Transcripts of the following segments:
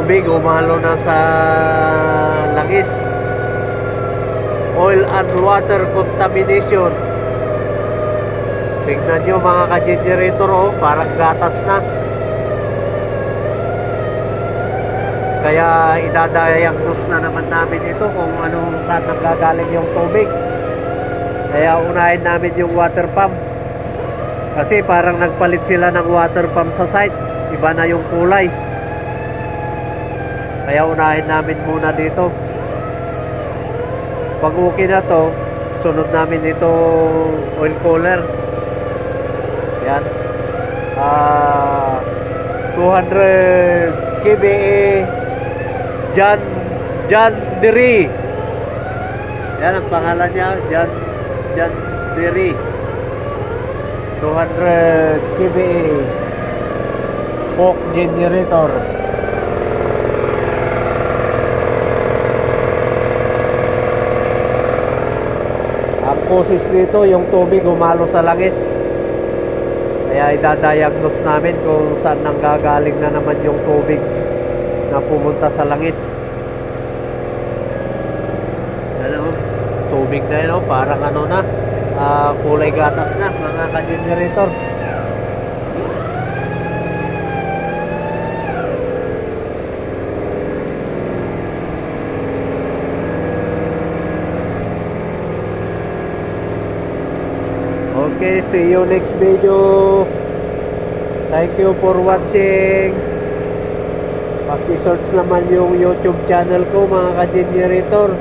tubig umalo na sa langis. Oil and water contamination. Tingnan nyo mga ka-generator, oh, parang gatas na. Kaya idadiagnose na naman namin ito kung anong saan nanggagaling yung tubig. Kaya unahin namin yung water pump. Kasi parang nagpalit sila ng water pump sa site. Iba na yung kulay. Kaya unahin namin muna dito. Pag okay na to, sunod namin itong oil cooler. Yan. 200 kVA John Deere. Yan ang pangalan niya, John Deere. 200 kVA Coke generator. Ang causes nito, yung tubig umalo sa langis. Kaya idadiagnose namin kung saan nanggagaling na naman yung tubig na pumunta sa langis. Ano, tubig na yun, parang ano na, kulay gatas na mga ka-generator. Okay, see you next video. Thank you for watching. Paki-search naman yung YouTube channel ko mga ka-generator.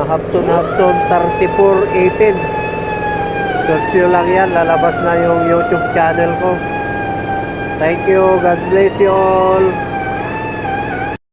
Hapson 3418. Search nyo lang yan, lalabas na yung YouTube channel ko. Thank you, God bless you all.